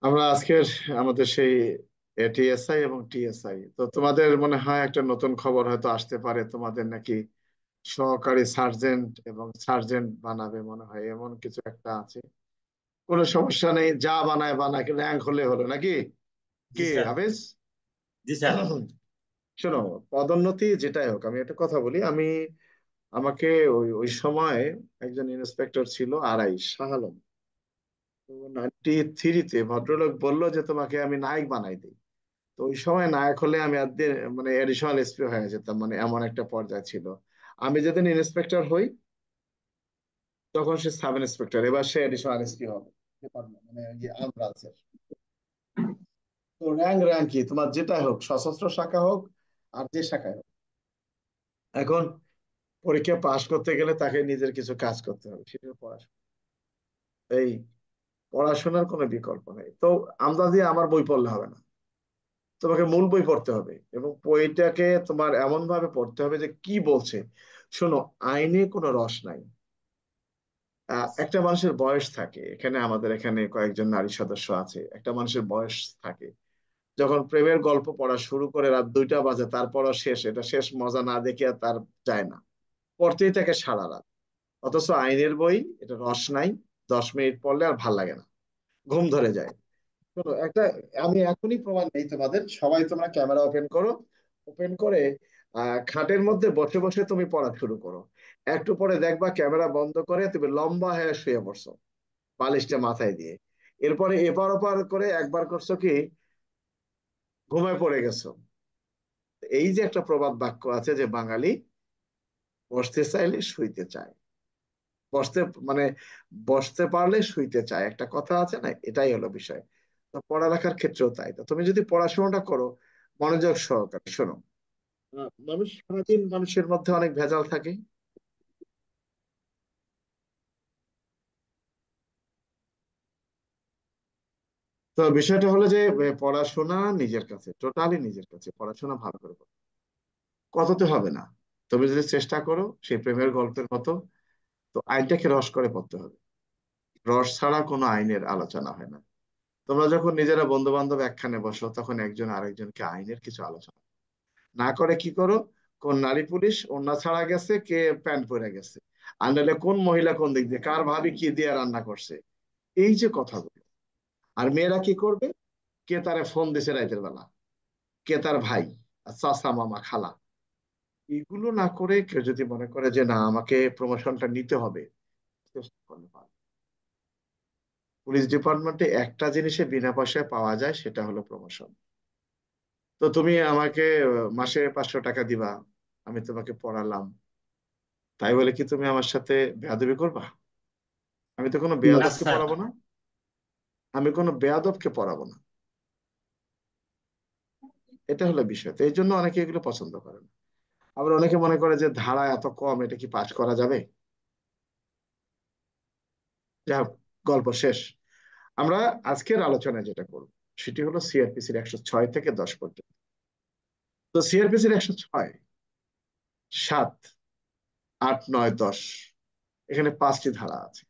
আমরা আজকের আমাদের সেই টিএসআই এবং টিএসআই তো তোমাদের মনে হয় একটা নতুন খবর হয়তো আসতে পারে, তোমাদের নাকি সহকারী সার্জেন্ট এবং সার্জেন্ট বানাবে মনে হয়, এমন কিছু একটা আছে। কোনো সমস্যা নেই, যা বানায় বানায়, র্যাঙ্ক হলে হলো নাকি? জি কি স্যার। হাফেজ? জি স্যার। শোনো, পদোন্নতি যেটাই হোক, আমি একটা কথা বলি। আমাকে ওই ওই সময় একজন ইন্সপেক্টর ছিল, আরআই শাহ আলম। তো 93-তে ভদ্রলোক বললো যে তোমাকে আমি নায়ক বানাই দিই। তো ওই সময় নায়ক হলে আমি মানে এডিশনাল এসপি হয়ে যেতাম, মানে এমন একটা পর্যায়ে ছিল। আমি যেদিন ইন্সপেক্টর হই তখন সে সাব ইন্সপেক্টর, এবার সে এডিশনাল এসপি হবে ডিপার্টমেন্ট, মানে আর্ম ব্রাঞ্চের। তো র্যাঙ্ক র্যাঙ্ক কি তোমার যেটাই হোক, সশস্ত্র শাখা হোক আর যে শাখায় হোক, এখন পরীক্ষা পাশ করতে গেলে তাকে নিজের কিছু কাজ করতে হবে, সেটা পড়াশোনা। এই পড়াশোনার কোনো বিকল্প নেই। তো আমদাদি আমার বই পড়লে হবে না, তোমাকে মূল বই পড়তে হবে এবং বইটাকে তোমার এমন ভাবে পড়তে হবে যে কি বলছে। শোনো, আইনে কোনো রস নাই। একটা মানুষের বয়স থাকে, এখানে আমাদের এখানে কয়েকজন নারী সদস্য আছে, একটা মানুষের বয়স থাকে, যখন প্রেমের গল্প পড়া শুরু করে রাত 2টা বাজে, তারপরও শেষ, এটা শেষ মজা না দেখে আর তার যায় না, পড়তেই থাকে সারা রাত। অথচ আইনের বই, এটা রস নাই, 10 মিনিট পড়লে আর ভাল লাগে না, ঘুম ধরে যায়। শোনো একটা, আমি এখনই প্রমাণ নেই তোমাদের, সবাই তোমরা ক্যামেরা ওপেন করো, ওপেন করে খাটের মধ্যে বসে বসে তুমি পড়া শুরু করো। একটু পরে দেখবা ক্যামেরা বন্ধ করে তুমি লম্বা হয়ে শুয়ে পড়ছো, বালিশটা মাথায় দিয়ে। এরপরে এপার ওপার করে একবার করছো কি, ঘুমায় পড়ে গেছো। এই যে একটা প্রবাদ বাক্য আছে যে বাঙালি বসতে চাইলে শুইতে চায়, বসতে মানে বসতে পারলে শুইতে চায়, একটা কথা আছে না, এটাই হলো বিষয়। তো পড়ালেখার ক্ষেত্রেও তাই। তো তুমি যদি পড়াশোনাটা করো মনোযোগ সহকারে, শোনো, মানুষ সারাদিন, মানুষের মধ্যে অনেক ভেজাল থাকে। তো বিষয়টা হলো যে পড়াশোনা নিজের কাছে, টোটালি নিজের কাছে পড়াশোনা ভালো করে করো। কততে হবে না, তুমি যদি চেষ্টা করো সেই প্রেমের গল্পের মতো, তো আইনটাকে রস করে পড়তে হবে। রস ছাড়া কোনো আইনের আলোচনা হয় না। তোমরা যখন নিজেরা বন্ধু বান্ধব একখানে বসো, তখন একজন আরেকজনকে আইনের কিছু আলোচনা না করে কি করো, কোন নারী পুলিশ ওড়না ছাড়া গেছে, কে প্যান্ট পরে গেছে, আর নাহলে কোন মহিলা কোন দিক দিয়ে, কার ভাবি কি দিয়ে রান্না করছে, এই যে কথাগুলো। আর মেয়েরা কি করবে, কে তারে ফোন দিছে রাতের বেলা, কে তার ভাই, আর চাচা মামা খালা। এগুলো না করে কেউ যদি মনে করে যে না আমাকে প্রমোশনটা নিতে হবে, চেষ্টা করলে পারবে। পুলিশ ডিপার্টমেন্টে একটা জিনিসে বিনা পয়সায় পাওয়া যায়, সেটা হলো প্রমোশন। তো তুমি আমাকে মাসে 500 টাকা দিবা, আমি তোমাকে পড়ালাম, তাই বলে কি তুমি আমার সাথে বেয়াদবি করবা? আমি তো কোনো না বেয়াদবকে স্যার। পড়াবো না, আমি কোনো বেয়াদবকে পড়াবো না। এটা হলো বিষয়। তো এই জন্য অনেকে এগুলো পছন্দ করে না। আবার অনেকে মনে করে যে ধারা এত কম, এটা কি পাশ করা যাবে? যাই হোক, গল্প শেষ। আমরা আজকের আলোচনায় যেটা করব সেটি হলো সিআরপিসির 106 থেকে 10 পর্যন্ত। তো সিআরপিসির 106, 7, 8, 9, 10, এখানে 5টি ধারা আছে।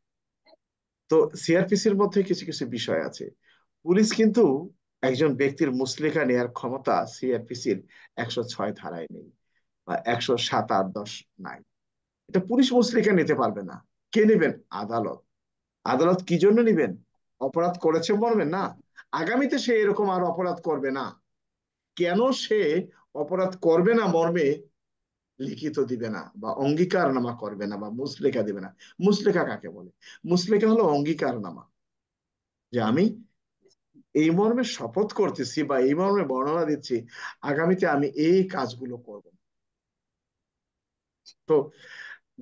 তো সিআরপিসির মধ্যে কিছু কিছু বিষয় আছে। পুলিশ কিন্তু একজন ব্যক্তির মুচলেকা নেয়ার ক্ষমতা সিআরপিসির 106 ধারায় নেই, বা 107, 8, 10 নাই। এটা পুলিশ মুচলেকা নিতে পারবে না। কে নেবেন? আদালত। আদালত কি জন্য নিবেন? অপরাধ করেছে মর্মে না, আগামীতে সে এরকম আর অপরাধ করবে না, কেন সে অপরাধ করবে না মর্মে লিখিত দিবে না, বা অঙ্গীকারনামা করবে না, বা মুচলেকা দিবে না। মুচলেকা কাকে বলে? মুচলেকা হলো অঙ্গীকারনামা, যে আমি এই মর্মে শপথ করতেছি বা এই মর্মে বর্ণনা দিচ্ছি, আগামীতে আমি এই কাজগুলো করব। তো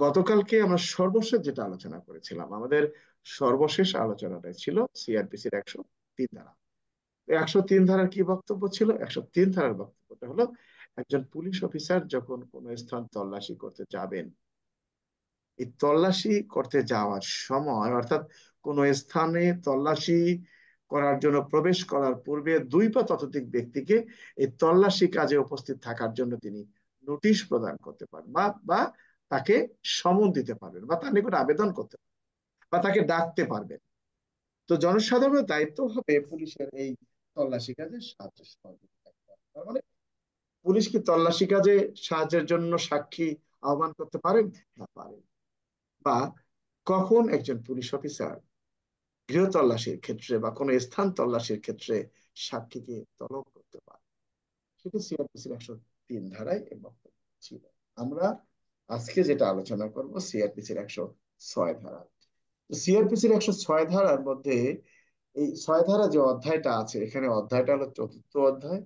গতকালকে আমরা সর্বশেষ যেটা আলোচনা করেছিলাম, আমাদের সর্বশেষ আলোচনাটা ছিল সিআরপিসির 103 ধারা। 103 ধারার কি বক্তব্য ছিল? 103 ধারার বক্তব্যটা হলো, একজন পুলিশ অফিসার যখন কোনো স্থান তল্লাশি করতে যাবেন, এই তল্লাশি করতে যাওয়ার সময়, অর্থাৎ কোন স্থানে তল্লাশি করার জন্য প্রবেশ করার পূর্বে 2 বা ততোধিক ব্যক্তিকে এই তল্লাশি কাজে উপস্থিত থাকার জন্য তিনি নোটিশ প্রদান করতে পারেন, বা তাকে সমন দিতে পারবেন, বা তার নিকট আবেদন করতে পারবেন, বা তাকে ডাকতে পারবেন। তো জনসাধারণের দায়িত্ব হবে পুলিশের এই তল্লাশি কাজে সাহায্য সহযোগিতা করা। তার মানে পুলিশ কি তল্লাশি কাজে সাহায্যের জন্য সাক্ষী আহ্বান করতে পারেন? হ্যাঁ, পারেন। বা কখন একজন পুলিশ অফিসার গৃহ তল্লাশির ক্ষেত্রে বা কোনো স্থান তল্লাশির ক্ষেত্রে সাক্ষীকে তলব করতে পারে, সেটা সিআরপিসির 103 ধারায় এর বক্তব্য ছিল। আমরা আজকে যেটা আলোচনা করব সিআরপিসির 106 ধারা। সিআরপিসির 106 ধারার মধ্যে এই 6 ধারা যে অধ্যায়টা আছে, এখানে অধ্যায়টা হলো চতুর্থ অধ্যায়।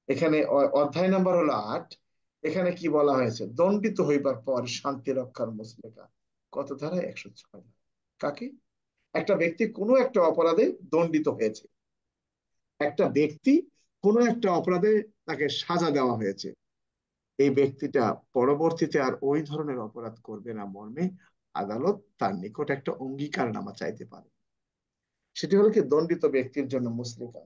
এখানে অধ্যায় নাম্বার হলো 8। এখানে কি বলা হয়েছে? দণ্ডিত হইবার পর শান্তি রক্ষার মুসলেকা। কত ধারায়? 106 ধারা। কাকে? একটা ব্যক্তি কোনো একটা অপরাধে দণ্ডিত হয়েছে, একটা ব্যক্তি কোনো একটা অপরাধে তাকে সাজা দেওয়া হয়েছে, এই ব্যক্তিটা পরবর্তীতে আর ওই ধরনের অপরাধ করবে না মর্মে আদালত তার নিকট একটা অঙ্গীকারনামা চাইতে পারে। সেটি হলো কি দণ্ডিত ব্যক্তির জন্য মুসলেকা।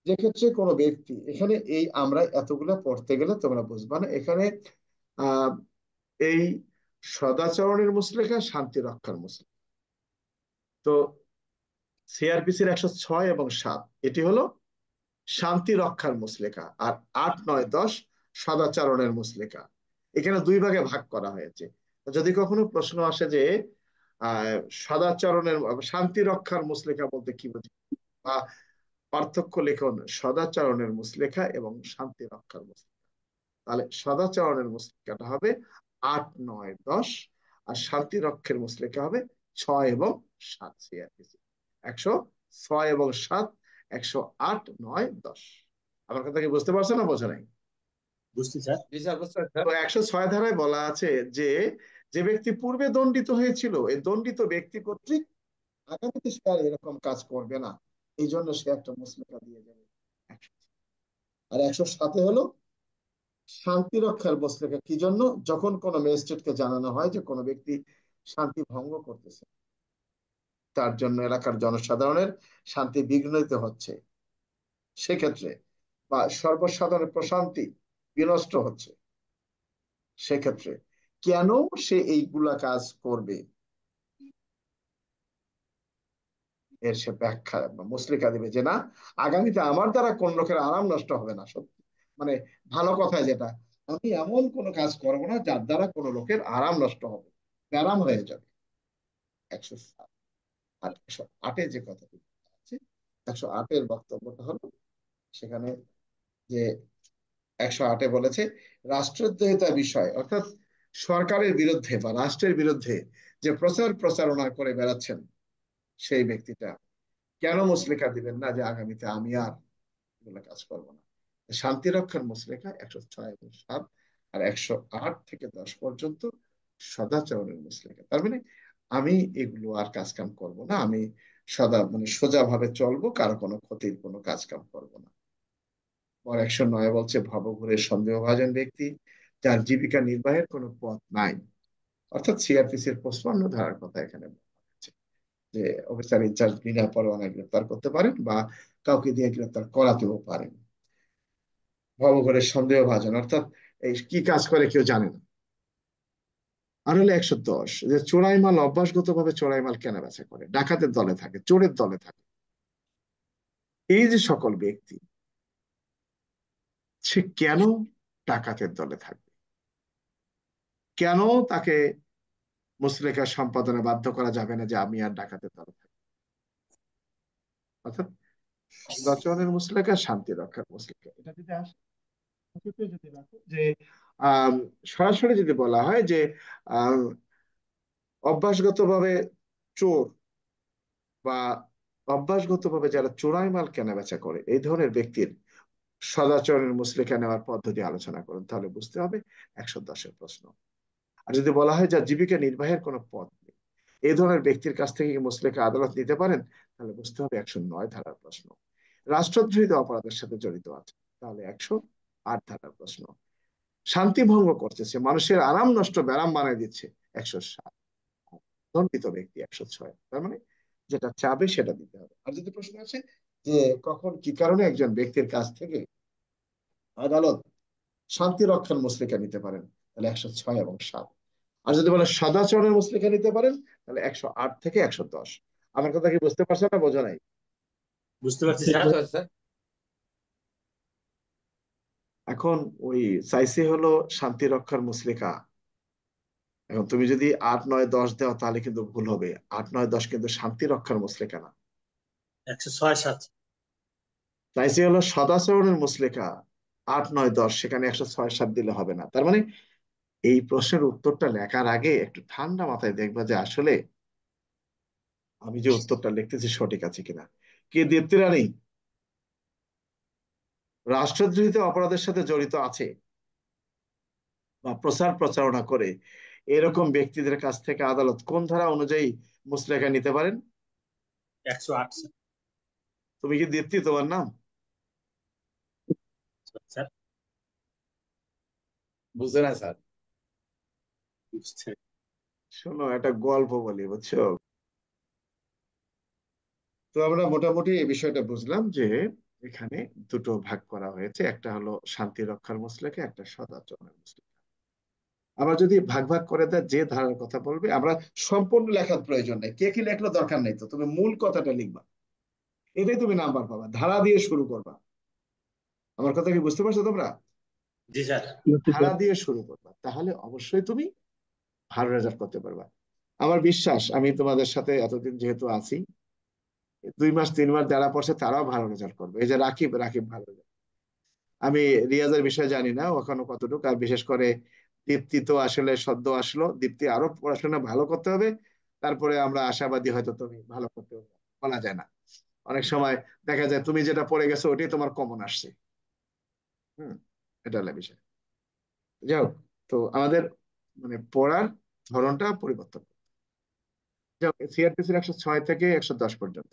যে ক্ষেত্রে কোনো ব্যক্তি, এখানে এই আমরা এতগুলা পড়তে গেলে তোমরা বুঝবা না, এখানে আহ এই সদাচরণের মুসলেকা, শান্তি রক্ষার মুসলেকা। তো সিআরপিসির 106 এবং 7 এটি হলো শান্তি রক্ষার মুসলেকা, আর 8, 9, 10 সদাচরণের মুসলেকা। এখানে দুই ভাগে ভাগ করা হয়েছে। যদি কখনো প্রশ্ন আসে যে আহ সদাচরণের শান্তি রক্ষার মুসলেকা বলতে কি বোঝে, বা পার্থক্য লিখন সদাচরণের মুসলেখা এবং শান্তি রক্ষার মুসলেখা, তাহলে সদাচরণের মুসলেখাটা হবে 8, 9, 10, আর শান্তি রক্ষের মুসলেখা হবে 6 এবং 7। সিআরপিসি 106 এবং 7, 108, 9, 10। আমার কথা কি বুঝতে পারছো না বোঝা নাই? বুঝছি স্যার। জি স্যার, বুঝতে পারছি স্যার। তো 106 ধারায় বলা আছে যে যে ব্যক্তি পূর্বে দণ্ডিত হয়েছিল, এই দণ্ডিত ব্যক্তি কর্তৃক আগামীতে সে আর এরকম কাজ করবে না, এই জন্য সে একটা মুসলেখা দিয়ে যাবে। 106। আর 107-এ হলো শান্তি রক্ষার মুসলেখা। কি জন্য? যখন কোনো ম্যাজিস্ট্রেটকে জানানো হয় যে কোনো ব্যক্তি শান্তি ভঙ্গ করতেছে, তার জন্য এলাকার জনসাধারণের শান্তি বিঘ্নিত হচ্ছে, সেক্ষেত্রে বা সর্বসাধারণের প্রশান্তি বিনষ্ট হচ্ছে, সেক্ষেত্রে কেন সে এইগুলা কাজ করবে, এর সে ব্যাখ্যা বা মুসলিকা দিবে যে না, আগামীতে আমার দ্বারা কোন লোকের আরাম নষ্ট হবে না। সত্যি মানে ভালো কথায় যেটা, আমি এমন কোনো কাজ করব না যার দ্বারা কোনো লোকের আরাম নষ্ট হবে, ব্যারাম হয়ে যাবে। 107 আর 108-এ যে কথাটি আছে, 108-এর বক্তব্যটা হলো সেখানে যে 108-এ বলেছে রাষ্ট্রদ্রোহিতা বিষয়, অর্থাৎ সরকারের বিরুদ্ধে বা রাষ্ট্রের বিরুদ্ধে যে প্রচার প্রচারণা করে বেড়াচ্ছেন সেই ব্যক্তিটা কেন মুসলেখা দিবেন না যে আগামীতে আমি আর এগুলো কাজ করবো না। শান্তি রক্ষার মুসলেখা 106 এবং 7, আর 108 থেকে 10 পর্যন্ত সদাচরণের মুসলেখা। তার মানে আমি এগুলো আর কাজ কাম করবো না, আমি সদা মানে সোজা ভাবে চলবো, কারো কোনো ক্ষতির কোনো কাজ কাম করবো না। আর 109 বলছে ভবঘুরে সন্দেহভাজন ব্যক্তি যার জীবিকা নির্বাহের কোনো পথ নাই, অর্থাৎ সিআরপিসির 55 ধারার কথা এখানে বলা হয়েছে যে অফিসার ইনচার্জ বিনা পরোয়ানায় গ্রেপ্তার করতে পারেন বা কাউকে দিয়ে গ্রেপ্তার করাতেও পারেন। ভবঘুরে সন্দেহভাজন অর্থাৎ এই কি কাজ করে কেউ জানে না। আর হলো 110 যে চোরাই মাল অভ্যাসগত ভাবে চোরাই মাল কেনা বেচা করে, ডাকাতের দলে থাকে, চোরের দলে থাকে, এই যে সকল ব্যক্তি, সে কেন ডাকাতের দলে থাকবে, কেন তাকে মুসলেখা সম্পাদনে বাধ্য করা যাবে না যে আমি আর ডাকাতের দলে থাকবো? অর্থাৎ সদাচরণের মুসলেখা, শান্তি রক্ষার মুসলেখা, এটা যদি আসে সংক্ষেপে যদি রাখো যে আহ সরাসরি যদি বলা হয় যে আহ অভ্যাসগতভাবে চোর বা অভ্যাসগতভাবে যারা চোরাই মাল কেনা বেচা করে, এই ধরনের ব্যক্তির সদাচরণের মুসলেখা নেওয়ার পদ্ধতি আলোচনা করুন, তাহলে বুঝতে হবে 110-এর প্রশ্ন। আর যদি বলা হয় যার জীবিকা নির্বাহের কোনো পথ নেই, এই ধরনের ব্যক্তির কাছ থেকে কি মুসলেখা আদালত নিতে পারেন, তাহলে বুঝতে হবে 109 ধারার প্রশ্ন। রাষ্ট্রদ্রোহিত অপরাধের সাথে জড়িত আছে, তাহলে 108 ধারার প্রশ্ন। শান্তি ভঙ্গ করতেছে, মানুষের আরাম নষ্ট ব্যারাম বানায় দিচ্ছে, 107। দণ্ডিত ব্যক্তি 106। তার মানে যেটা চাবে সেটা দিতে হবে। আর যদি প্রশ্ন আছে যে কখন কি কারণে একজন ব্যক্তির কাছ থেকে আদালত শান্তি রক্ষার মুসলেখা নিতে পারেন, তাহলে 106 এবং 7। আর যদি বলে সদাচরণের মুসলেখা নিতে পারেন, তাহলে 108 থেকে 110। আমার কথা কি বুঝতে পারছো না, বোঝো নাই? বুঝতে পারছি স্যার। স্যার। এখন ওই চাইছে হলো শান্তি রক্ষার মুসলিকা। এখন তুমি যদি 8, 9, 10 দাও তাহলে কিন্তু ভুল হবে। 8, 9, 10 কিন্তু শান্তি রক্ষার মুসলিকা না। 106, 7। চাইছে হলো সদাচরণের মুসলিকা। 8, 9, 10 সেখানে 106, 7 দিলে হবে না। তার মানে এই প্রশ্নের উত্তরটা লেখার আগে একটু ঠান্ডা মাথায় দেখবা যে আসলে আমি যে উত্তরটা লিখতেছি সঠিক আছে কিনা। কে দীপ্তি রানী রাষ্ট্রদ্রোহিত অপরাধের সাথে জড়িত আছে বা প্রচার প্রচারণা করে এরকম ব্যক্তিদের কাছ থেকে আদালত কোন ধারা অনুযায়ী মুচলেকা নিতে পারেন? 108 স্যার। তুমি কি দীপ্তি তোমার নাম? স্যার বুঝতে না স্যার। বুঝছে। শোনো, একটা গল্প বলি, বুঝছো? তো আমরা মোটামুটি এই বিষয়টা বুঝলাম যে এখানে দুটো ভাগ করা হয়েছে, একটা হলো শান্তি রক্ষার মুচলেকা, একটা সদাচরণের মুচলেকা। আমরা যদি ভাগ ভাগ করে দেয় যে ধারার কথা বলবে, আমরা সম্পূর্ণ লেখার প্রয়োজন নেই, কে কি লেখলো দরকার নেই, তো তুমি মূল কথাটা লিখবা, এটাই তুমি নাম্বার পাবা। ধারা দিয়ে শুরু করবা। আমার কথা কি বুঝতে পারছো তোমরা? জি স্যার। ধারা দিয়ে শুরু করবা, তাহলে অবশ্যই তুমি ভালো রেজাল্ট করতে পারবা। আমার বিশ্বাস, আমি তোমাদের সাথে এতদিন যেহেতু আছি, 2 মাস 3 মাস যারা পড়ছে তারাও ভালো রেজাল্ট করবে। এই যে রাকিব, রাকিব ভালো result। আমি রিয়াজের বিষয়ে জানি না ওখানে কতটুকু, আর বিশেষ করে দীপ্তি তো আসলে সদ্য আসলো, দীপ্তি আরো পড়াশোনা ভালো করতে হবে। তারপরে আমরা আশাবাদী হয়তো তুমি ভালো করতে পারবে, বলা যায় না। অনেক সময় দেখা যায় তুমি যেটা পড়ে গেছো ওটাই তোমার কমন আসছে। হুম, এটা হলো বিষয়। যাই হোক, তো আমাদের মানে পড়ার ধরনটা পরিবর্তন। সিআরপিসির 106 থেকে 110 পর্যন্ত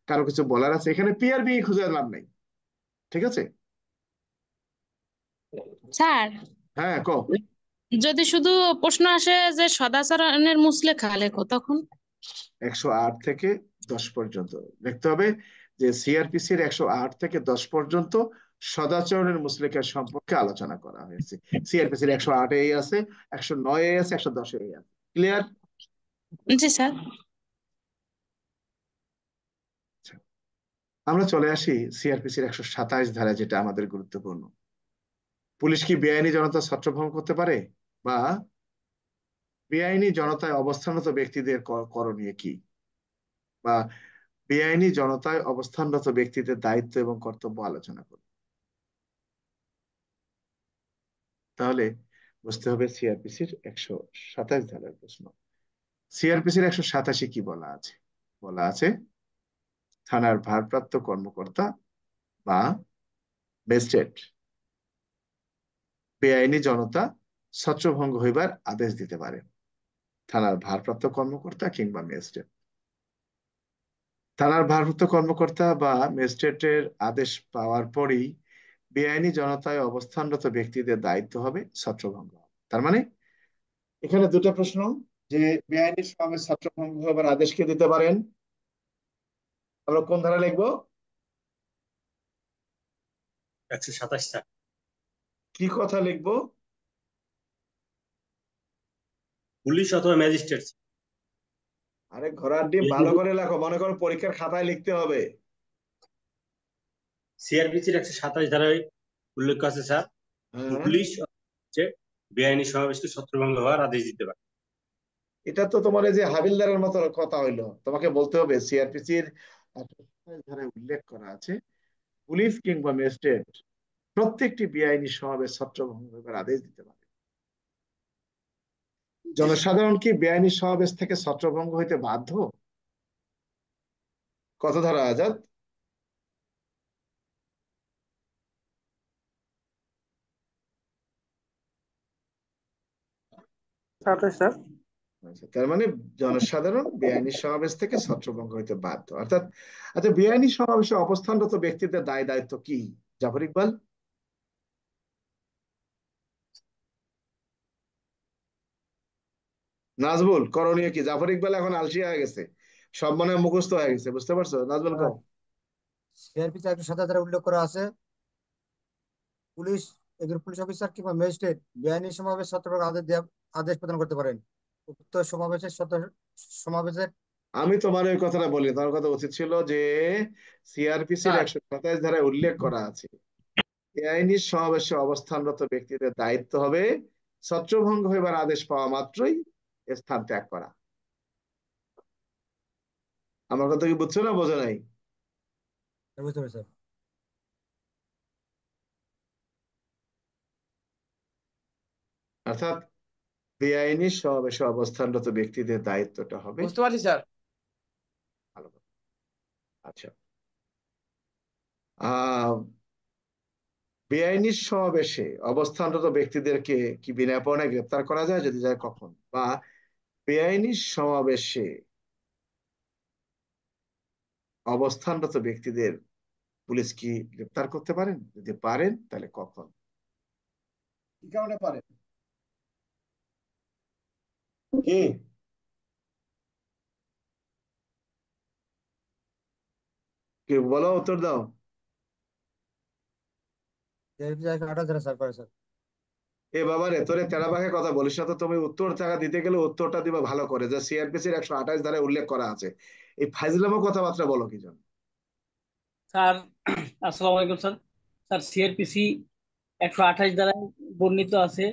কারো কিছু বলার আছে? এখানে পিআরবি খুঁজে লাভ নাই, ঠিক আছে? স্যার, হ্যাঁ, ক। যদি শুধু প্রশ্ন আসে যে সদাচরণের মুসলেখা লেখো তখন? 108 থেকে 10 পর্যন্ত লিখতে হবে যে সিআরপিসির 108 থেকে 10 পর্যন্ত সদাচরণের মুসলেকার সম্পর্কে আলোচনা করা হয়েছে। সিআরপিসির 108 আছে, 109 আছে, 110 আছে। ক্লিয়ার? জি স্যার। আমরা চলে আসি সিআরপিসির 127 ধারা, যেটা আমাদের গুরুত্বপূর্ণ। পুলিশ কি বেআইনি জনতা ছত্রভঙ্গ করতে পারে, বা বেআইনি জনতায় অবস্থানরত ব্যক্তিদের করণীয় কি, বা বেআইনি জনতায় অবস্থানরত ব্যক্তিদের দায়িত্ব এবং কর্তব্য আলোচনা করব। তাহলে বুঝতে হবে সিআরপিসির 127 ধারার প্রশ্ন। সিআরপিসির 187 কি বলা আছে? বলা আছে থানার ভারপ্রাপ্ত কর্মকর্তা বা ম্যাজিস্ট্রেট বেআইনি জনতা ছত্রভঙ্গ হইবার আদেশ দিতে পারে। থানার ভারপ্রাপ্ত কর্মকর্তা কিংবা ম্যাজিস্ট্রেট। থানার ভারপ্রাপ্ত কর্মকর্তা বা ম্যাজিস্ট্রেটের আদেশ পাওয়ার পরেই বেআইনি জনতায় অবস্থানরত ব্যক্তিদের দায়িত্ব হবে ছত্রভঙ্গ। তার মানে এখানে দুটো প্রশ্ন, যে বেআইনি সমাবেশ ছত্রভঙ্গ হবার আদেশ কে দিতে পারেন? আমরা কোন ধারা লিখবো? 127 স্যার। কি কথা লিখবো? পুলিশ অথবা ম্যাজিস্ট্রেট। আরে ঘোড়ার ডিম, ভালো করে লেখো, মনে করো পরীক্ষার খাতায় লিখতে হবে। সিআরপিসির 127 ধারায় উল্লেখ আছে স্যার, হ্যাঁ, পুলিশ হচ্ছে বেআইনি সমাবেশকে ছত্রভঙ্গ হওয়ার আদেশ দিতে পারে। এটা তো তোমার এই যে হাবিলদারের মতো কথা হইলো। তোমাকে বলতে হবে সিআরপিসির ধারায় উল্লেখ করা আছে পুলিশ কিংবা ম্যাজিস্ট্রেট প্রত্যেকটি বেআইনি সমাবেশ ছত্রভঙ্গ করার আদেশ দিতে পারে। জি স্যার। জনসাধারণ কি বেআইনি সমাবেশ থেকে ছত্রভঙ্গ হইতে বাধ্য? কত ধারা আজাদ? স্যার। আচ্ছা, তার মানে জনসাধারণ বেআইনি সমাবেশ থেকে ছত্রভঙ্গ হইতে বাধ্য, অর্থাৎ আচ্ছা, বেআইনি সমাবেশে অবস্থানরত ব্যক্তিদের দায় দায়িত্ব কি? জাফর ইকবাল। নাজবুল, করণীয় কি? জাফর ইকবাল এখন আলসি হয়ে গেছে, সব মনে হয় মুখস্থ হয়ে গেছে, বুঝতে পারছো? নাজবুল কও। সিআরপিতে 107 ধারা উল্লেখ করা আছে, পুলিশ একজন পুলিশ অফিসার কিংবা ম্যাজিস্ট্রেট বেআইনি সমাবেশ ছত্রভঙ্গ আদেশ প্রদান করতে পারেন। উক্ত সমাবেশের আমি তোমার ওই কথাটা বলি, তোমার কথা উচিত ছিল যে সিআরপিসির স্যার 127 ধারায় উল্লেখ করা আছে বেআইনি সমাবেশে অবস্থানরত ব্যক্তিদের দায়িত্ব হবে ছত্রভঙ্গ হইবার আদেশ পাওয়া মাত্রই স্থান ত্যাগ করা। আমার কথা কি বুঝছো না বোঝো নাই? বুঝতে পেরেছি স্যার। অর্থাৎ বেআইনি সমাবেশে অবস্থানরত ব্যক্তিদের দায়িত্বটা হবে। বুঝতে পারছি স্যার। ভালো কথা। আচ্ছা, আহ বেআইনি সমাবেশে অবস্থানরত ব্যক্তিদেরকে কি বিনা পরোয়ানায় গ্রেপ্তার করা যায়, যদি যায় কখন? বা বেআইনি সমাবেশে অবস্থানরত ব্যক্তিদের পুলিশ কি গ্রেপ্তার করতে পারেন? যদি পারেন তাহলে কখন, কি কারণে পারেন? কি কি বলো, উত্তর দাও। সিআরপিসি 128 ধারা স্যার, করে স্যার। এ বাবা রে, তোরে তেরা বাঘে কথা বলিস না তো। তুমি উত্তর টাকা দিতে গেলে উত্তরটা দিবা ভালো করে, যে সিআরপিসির 128 ধারায় উল্লেখ করা আছে। এই ফাইজলামো কথাবার্তা বলো কি জন্য? স্যার আসসালামু আলাইকুম স্যার। স্যার সিআরপিসি 128 ধারায় বর্ণিত আছে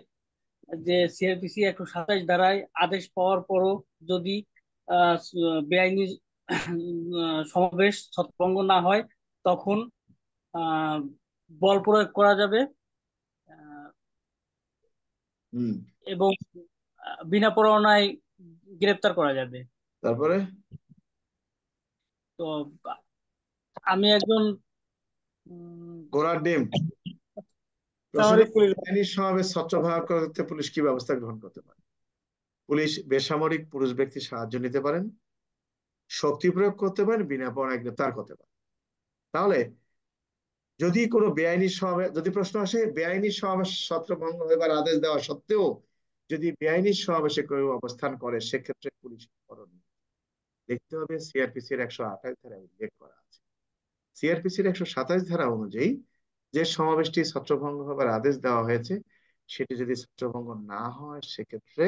যে সিআরপিসি 127 ধারায় আদেশ পাওয়ার পরও যদি বেআইনি সমাবেশ ছত্রভঙ্গ না হয় তখন আহ, বল প্রয়োগ করা যাবে আহ, হুম। এবং বিনা পরোয়ানায় গ্রেপ্তার করা যাবে। তারপরে তো আমি একজন উম, ঘোড়ার ডিম। প্রশ্ন সামরিক পুলিশ। বেআইনি সমাবেশ ছত্রভঙ্গ করতে পুলিশ কি ব্যবস্থা গ্রহণ করতে পারে? পুলিশ বেসামরিক পুরুষ ব্যক্তি সাহায্য নিতে পারেন, শক্তি প্রয়োগ করতে পারেন, বিনা পরোয়ানায় গ্রেপ্তার করতে পারেন। তাহলে যদি কোনো বেআইনি সমাবেশ, যদি প্রশ্ন আসে বেআইনি সমাবেশ ছত্রভঙ্গ হইবার আদেশ দেওয়া সত্ত্বেও যদি বেআইনি সমাবেশে কেউ অবস্থান করে, সেক্ষেত্রে পুলিশ করণীয় দেখতে হবে সিআরপিসির 128 ধারায় উল্লেখ করা আছে। সিআরপিসির 127 ধারা অনুযায়ী যে সমাবেশটি ছত্রভঙ্গ হবার আদেশ দেওয়া হয়েছে, সেটি যদি ছত্রভঙ্গ না হয়, সেক্ষেত্রে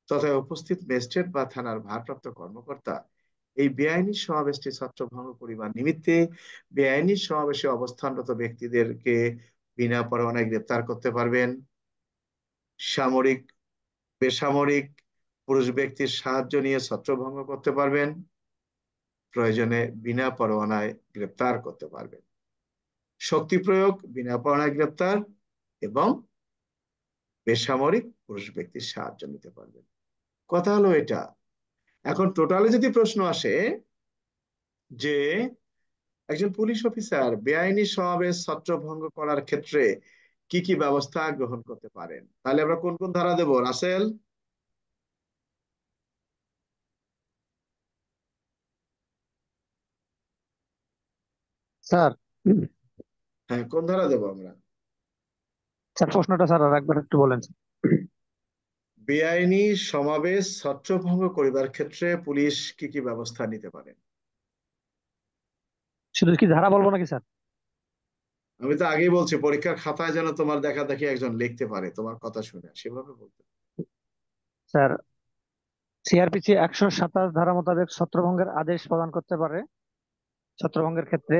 তথা উপস্থিত ম্যাজিস্ট্রেট বা থানার ভারপ্রাপ্ত কর্মকর্তা এই বেআইনি সমাবেশটি ছত্রভঙ্গ করিবার নিমিত্তে বেআইনি সমাবেশে অবস্থানরত ব্যক্তিদেরকে বিনা পরোয়ানায় গ্রেপ্তার করতে পারবেন, সামরিক বেসামরিক পুরুষ ব্যক্তির সাহায্য নিয়ে ছত্রভঙ্গ করতে পারবেন, প্রয়োজনে বিনা পরোয়ানায় গ্রেপ্তার করতে পারবেন, শক্তি প্রয়োগ, বিনা পরোয়ানায় গ্রেপ্তার এবং বেসামরিক পুরুষ ব্যক্তির সাহায্য নিতে পারবেন। কথা হলো এটা। এখন টোটালি যদি প্রশ্ন আসে যে একজন পুলিশ অফিসার বেআইনি সমাবেশ ছত্রভঙ্গ করার ক্ষেত্রে কি কি ব্যবস্থা গ্রহণ করতে পারেন, তাহলে আমরা কোন কোন ধারা দেব, রাসেল? স্যার হ্যাঁ, কোন ধারা দেব আমরা? স্যার প্রশ্নটা স্যার আর একবার একটু বলেন। বেআইনি সমাবেশ ছত্রভঙ্গ করিবার ক্ষেত্রে পুলিশ কি কি ব্যবস্থা নিতে পারে? শুধু কি ধারা বলবো নাকি স্যার? আমি তো আগেই বলছি, পরীক্ষার খাতায় যেন তোমার দেখা দেখি একজন লিখতে পারে তোমার কথা শুনে, সেভাবে বলতে। স্যার সিআরপিসি 127 ধারা মোতাবেক ছত্রভঙ্গের আদেশ প্রদান করতে পারে। ছত্রভঙ্গের ক্ষেত্রে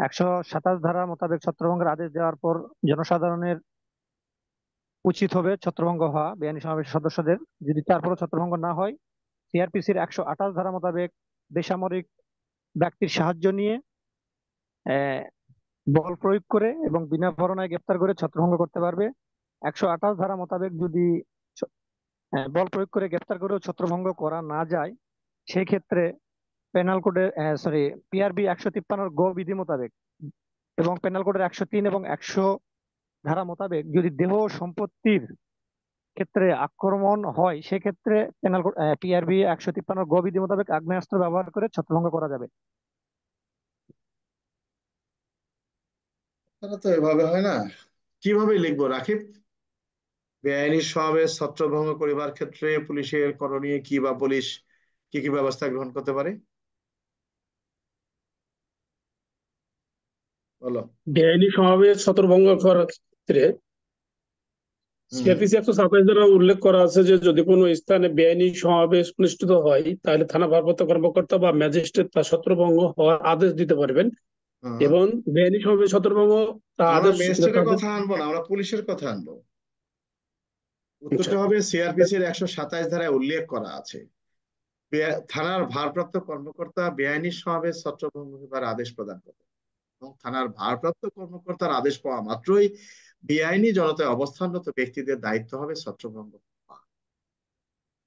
127 ধারা মোতাবেক ছত্রভঙ্গের আদেশ দেওয়ার পর জনসাধারণের উচিত হবে ছত্রভঙ্গ হওয়া বেআইনি সমাবেশের সদস্যদের। যদি তারপরও ছত্রভঙ্গ না হয়, সিআরপিসির 128 ধারা মোতাবেক বেসামরিক ব্যক্তির সাহায্য নিয়ে আহ, বল প্রয়োগ করে এবং বিনা পরোয়ানায় গ্রেপ্তার করে ছত্রভঙ্গ করতে পারবে। 128 ধারা মোতাবেক যদি বল প্রয়োগ করে গ্রেপ্তার করেও ছত্রভঙ্গ করা না যায়, সেই ক্ষেত্রে পেনাল কোডের পিআরবি 153 গ বিধি মোতাবেক এবং পেনাল কোডের 103 এবং 100 ধারা মোতাবেক যদি দেহ ও সম্পত্তির ক্ষেত্রে আক্রমণ হয়, সেক্ষেত্রে পেনাল কোড পিআরবি 153 গ বিধি মোতাবেক আগ্নেয়াস্ত্র ব্যবহার করে ছত্রভঙ্গ করা যাবে। তাহলে তো এভাবে হয় না, কিভাবে লিখবো রাকিব? বেআইনি সমাবেশ ছত্রভঙ্গ করিবার ক্ষেত্রে পুলিশের করণীয় কি, বা পুলিশ কি কি ব্যবস্থা গ্রহণ করতে পারে, বলো। বেআইনি সমাবেশ ছত্রভঙ্গ করার ক্ষেত্রে হুম। সিআরপিসি 127 দ্বারা উল্লেখ করা আছে যে যদি কোনো স্থানে বেআইনি সমাবেশ অনুষ্ঠিত হয় তাহলে থানা ভারপ্রাপ্ত কর্মকর্তা বা ম্যাজিস্ট্রেট তা ছত্রভঙ্গ হওয়ার আদেশ দিতে পারবেন হ্যাঁ। এবং বেআইনি সমাবেশ ছত্রভঙ্গ তা আমরা আদেশ ম্যাজিস্ট্রেটের কথা আনবো না, আমরা পুলিশের কথা আনবো। উত্তরটা হবে সিআরপিসির 127 ধারায় উল্লেখ করা আছে থানার ভারপ্রাপ্ত কর্মকর্তা বেআইনি সমাবেশ ছত্রভঙ্গ করার আদেশ প্রদান করবে এবং থানার ভারপ্রাপ্ত কর্মকর্তার আদেশ পাওয়া মাত্রই বেআইনি জনতায় অবস্থানরত ব্যক্তিদের দায়িত্ব হবে ছত্রভঙ্গ করা।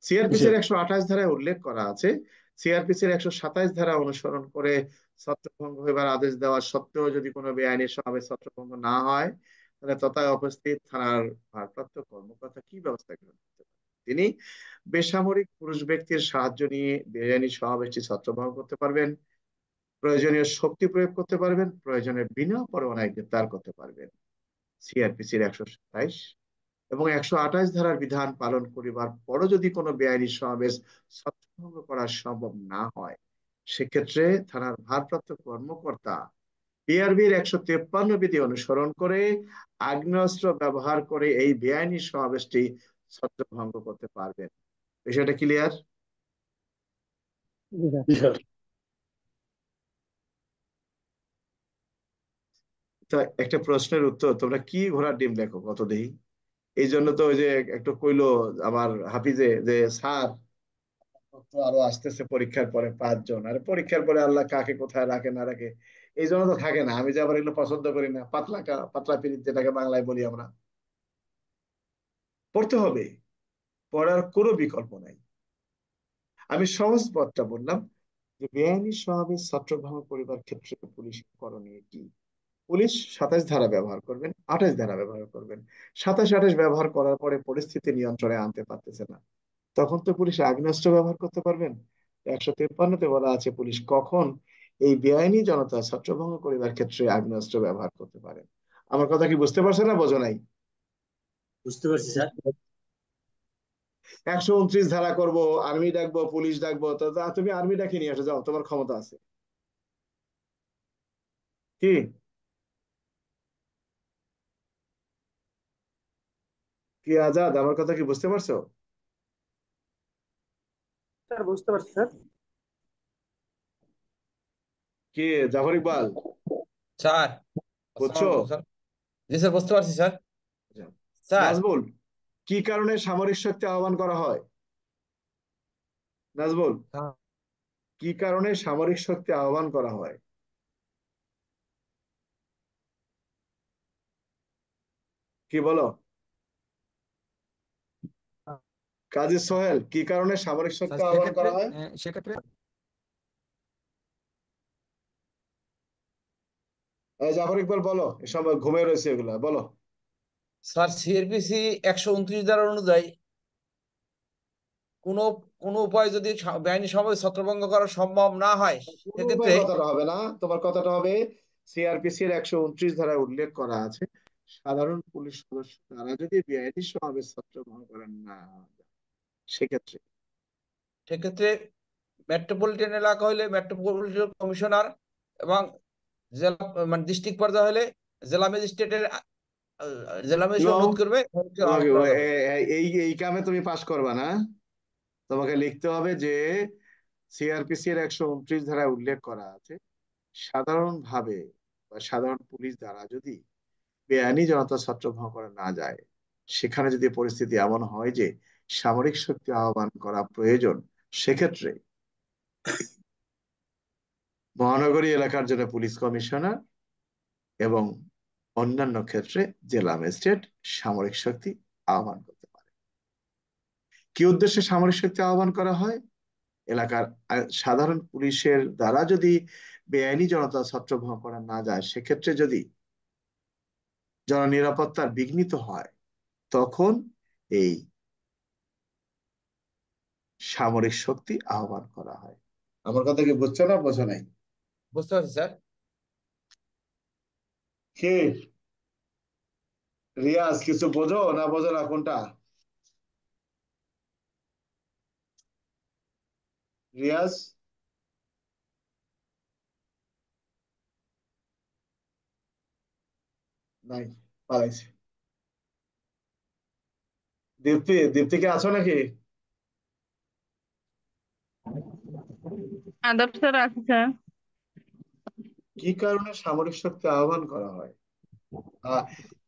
সিআরপিসির 128 ধারায় উল্লেখ করা আছে সিআরপিসির 127 ধারা অনুসরণ করে ছত্রভঙ্গ হইবার আদেশ দেওয়া সত্ত্বেও যদি কোনো বেআইনি সমাবেশ ছত্রভঙ্গ না হয় তাহলে তথায় উপস্থিত থানার ভারপ্রাপ্ত কর্মকর্তা কি ব্যবস্থা গ্রহণ করতে পারেন? তিনি বেসামরিক পুরুষ ব্যক্তির সাহায্য নিয়ে বেআইনি সমাবেশটি ছত্রভঙ্গ করতে পারবেন, প্রয়োজনীয় শক্তি প্রয়োগ করতে পারবেন, প্রয়োজনে বিনা পরোয়ানায় গ্রেপ্তার করতে পারবেন। সিআরপিসির 127 এবং 128 ধারার বিধান পালন করিবার পরও যদি কোনো বেআইনি সমাবেশ ছত্রভঙ্গ করা সম্ভব না হয় সেক্ষেত্রে থানার ভারপ্রাপ্ত কর্মকর্তা বিআরবির 153 বিধি অনুসরণ করে আগ্নেয়াস্ত্র ব্যবহার করে এই বেআইনি সমাবেশটি ছত্রভঙ্গ করতে পারবেন। বিষয়টা ক্লিয়ার? তা একটা প্রশ্নের উত্তর তোমরা কি ঘোড়ার ডিম দেখো কত দেহি। এই জন্য তো ওই যে একটু কইলো আমার হাফিজে যে স্যার তো আরো আসতেছে পরীক্ষার পরে 5 জন, আর পরীক্ষার পরে আল্লাহ কাকে কোথায় রাখে না রাখে এই জন্য তো থাকে না। আমি যে আবার এগুলো পছন্দ করি না, পাতলা পিরিত যেটাকে বাংলায় বলি আমরা। পড়তে হবে, পড়ার কোনো বিকল্প নাই। আমি সহজ পথটা বললাম যে বেআইনি সমাবেশ ছত্রভঙ্গ করিবার ক্ষেত্রে পুলিশ করণীয় কি। পুলিশ 27 ধারা ব্যবহার করবেন, 28 ধারা ব্যবহার করবেন। 27 28 ব্যবহার করার পরে পরিস্থিতি নিয়ন্ত্রণে আনতে পারতেছে না, তখন তো পুলিশ আগ্নেয়াস্ত্র ব্যবহার করতে পারবেন। 153-তে বলা আছে পুলিশ কখন এই বেআইনি জনতা ছত্রভঙ্গ করিবার ক্ষেত্রে আগ্নেয়াস্ত্র ব্যবহার করতে পারেন। আমার কথা কি বুঝতে পারছো না বোঝো নাই? বুঝতে পারছি স্যার। 129 ধারা করব, আর্মি ডাকবো, পুলিশ ডাকবো, তো তুমি আর্মি ডাকে নিয়ে আসো, যাও, তোমার ক্ষমতা আছে। কি কি আজাদ, আমার কথা কি বুঝতে পারছো? স্যার বুঝতে পারছি স্যার। কি জাফর ইকবাল, স্যার, বুঝছো? আসসালামু আলাইকুম স্যার। জি স্যার, বুঝতে পারছি স্যার। স্যার, নাজবুল, কি কারণে সামরিক শক্তি আহ্বান করা হয়? নাজবুল, কি কারণে সামরিক শক্তি আহ্বান করা হয়? কি বলো? কাজী সোহেল, কি কারণে সামরিক শক্তি আহ্বান সেক্ষেত্রে করা হয়? সেক্ষেত্রে এই জাফর ইকবাল বলো, এ সময় ঘুমিয়ে রয়েছে এগুলা বলো। স্যার, সিআরপিসি 129 ধারা অনুযায়ী কোনো কোনো উপায় যদি বেআইনি সমাবেশ ছত্রভঙ্গ করা সম্ভব না হয়, কোনো উপায় সেক্ষেত্রে কথাটা হবে না, তোমার কথাটা হবে সিআরপিসির 129 ধারায় উল্লেখ করা আছে সাধারণ পুলিশ সদস্য তারা যদি বেআইনি সমাবেশ ছত্রভঙ্গ করেন না সেক্ষেত্রে সেক্ষেত্রে মেট্রোপলিটন এলাকা হলে মেট্রোপলিটন কমিশনার এবং জেলা মানে ডিস্ট্রিক্ট পর্যায়ে হলে জেলা ম্যাজিস্ট্রেটের জেলা ম্যাজিস্ট্রেট এবং অনুরোধ করবে তোমাকে আহ্বান করা যাবে। এই এই কামে তুমি পাশ করবা না। তোমাকে লিখতে হবে যে সিআরপিসির 129 ধারায় উল্লেখ করা আছে সাধারণভাবে বা সাধারণ পুলিশ দ্বারা যদি বেআইনি জনতা ছত্রভঙ্গ করা না যায় সেখানে যদি পরিস্থিতি এমন হয় যে সামরিক শক্তি আহ্বান করা প্রয়োজন সেক্ষেত্রে মহানগরী এলাকার জন্য পুলিশ কমিশনার এবং অন্যান্য ক্ষেত্রে জেলা ম্যাজিস্ট্রেট সামরিক শক্তি আহ্বান করতে পারে। কি উদ্দেশ্যে সামরিক শক্তি আহ্বান করা হয়? এলাকার সাধারণ পুলিশের দ্বারা যদি বেআইনি জনতা ছত্রভঙ্গ করা না যায় সেক্ষেত্রে যদি জননিরাপত্তার বিঘ্নিত হয় তখন এই সামরিক শক্তি আহ্বান করা হয়। আমার কথা কি বুঝছো না বোঝো নাই? বুঝতে পারছি স্যার। কে রিয়াজ, কিছু বোঝো না বোঝো না কোনটা? রিয়াজ, নাই, পালাইছে। দীপ্তি, দীপ্তি কি আছো নাকি? আদাব স্যার, আছে স্যার। কি কারণে সামরিক শক্তি আহ্বান করা হয়?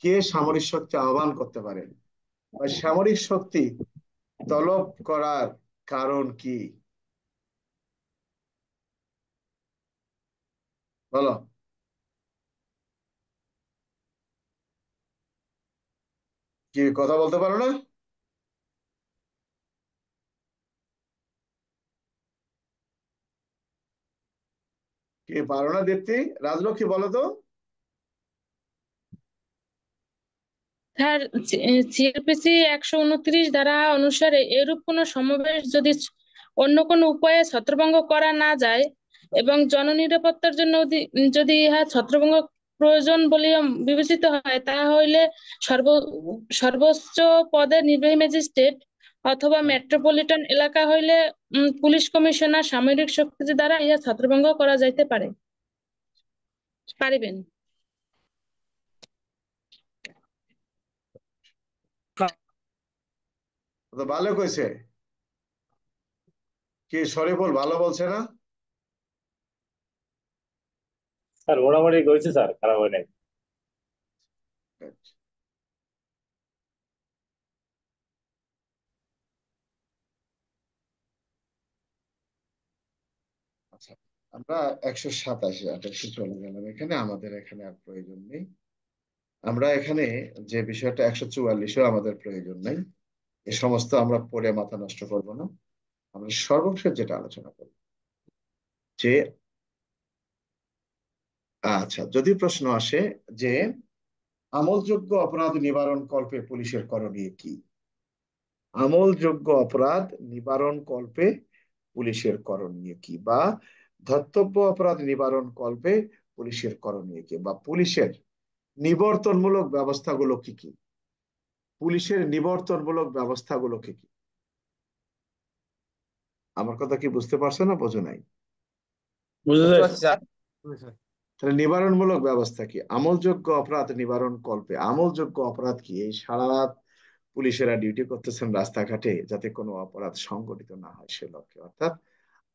কে সামরিক শক্তি আহ্বান করতে পারে, বা সামরিক শক্তি তলব করার কারণ কি? বলো। কি কথা বলতে পারো না? কি পারো না দীপ্তি? রাজলক্ষ্মী বলো তো। স্যার, সিআরপিসি 129 ধারা অনুসারে এরূপ কোনো সমাবেশ যদি অন্য কোনো উপায়ে ছত্রভঙ্গ করা না যায় এবং জননিরাপত্তার জন্য যদি ইহা ছত্রভঙ্গ প্রয়োজন বলিয়া বিবেচিত হয়, তাহা হইলে সর্ব সর্বোচ্চ পদের নির্বাহী ম্যাজিস্ট্রেট অথবা মেট্রোপলিটন এলাকা হইলে পুলিশ কমিশনার সামরিক শক্তি দ্বারা ইহা ছত্রভঙ্গ করা যাইতে পারিবেন। তো ভালো কইছে। কি শরীফুল ভালো বলছে না? স্যার মোটামুটি করেছে স্যার, খারাপ হয় নাই। আচ্ছা, আমরা 187, 28 চলে গেলাম, এখানে আমাদের এখানে আর প্রয়োজন নেই। আমরা এখানে যে বিষয়টা 144ও আমাদের প্রয়োজন নেই। এ সমস্ত আমরা পড়ে মাথা নষ্ট করব না। আমরা সর্বশেষ যেটা আলোচনা করব যে, আচ্ছা, যদি প্রশ্ন আসে যে আমলযোগ্য অপরাধ নিবারণ কল্পে পুলিশের করণীয় কি, আমলযোগ্য অপরাধ নিবারণ কল্পে পুলিশের করণীয় কি, বা ধর্তব্য অপরাধ নিবারণ কল্পে পুলিশের করণীয় কি, বা পুলিশের নিবর্তনমূলক ব্যবস্থাগুলো কি কি, পুলিশের নিবর্তনমূলক ব্যবস্থাগুলো কি কি? আমার কথা কি বুঝতে পারছো না, বোঝো নাই? বুঝা বুঝতে যায় পারছি স্যার। তাহলে নিবারণমূলক ব্যবস্থা কি? আমলযোগ্য অপরাধ নিবারণ কল্পে, আমলযোগ্য অপরাধ কি? এই সারা রাত পুলিশেরা ডিউটি করতেছেন রাস্তাঘাটে, যাতে কোনো অপরাধ সংগঠিত না হয় সে লক্ষ্যে, অর্থাৎ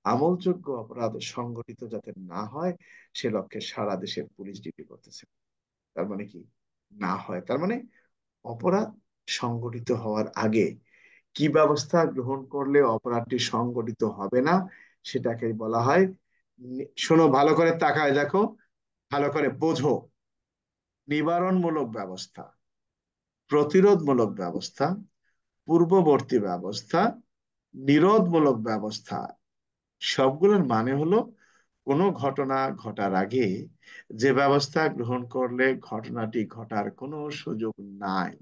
আমলযোগ্য অপরাধ সংগঠিত যাতে না হয় সে লক্ষ্যে সারা দেশের পুলিশ ডিউটি করতেছে। তার মানে কি না হয়, তার মানে অপরাধ সংগঠিত হওয়ার আগে কি ব্যবস্থা গ্রহণ করলে অপরাধটি সংগঠিত হবে না, সেটাকেই বলা হয়, শোনো ভালো করে, তাকায় দেখো, ভালো করে বোঝো, নিবারণমূলক ব্যবস্থা, প্রতিরোধমূলক ব্যবস্থা, পূর্ববর্তী ব্যবস্থা, নিরোধমূলক ব্যবস্থা। সবগুলোর মানে হলো কোনো ঘটনা ঘটার আগে যে ব্যবস্থা গ্রহণ করলে ঘটনাটি ঘটার কোনো সুযোগ নাই,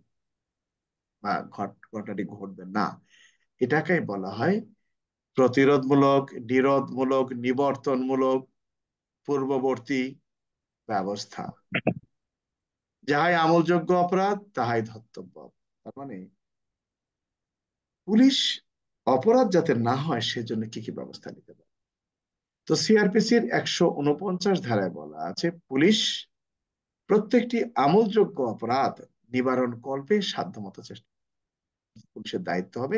বা ঘটনাটি ঘটবে না, এটাকেই বলা হয় প্রতিরোধমূলক, নিরোধমূলক, নিবর্তনমূলক, পূর্ববর্তী ব্যবস্থা। যাহাই আমলযোগ্য অপরাধ তাহাই ধর্তব্য অপরাধ। তার মানে পুলিশ অপরাধ যাতে না হয় সেজন্য কি কি ব্যবস্থা নিতে পারে। তো সিআরপিসির 149 ধারায় বলা আছে, পুলিশ প্রত্যেকটি আমলযোগ্য অপরাধ নিবারণ কল্পে সাধ্যমতো চেষ্টা, পুলিশের দায়িত্ব হবে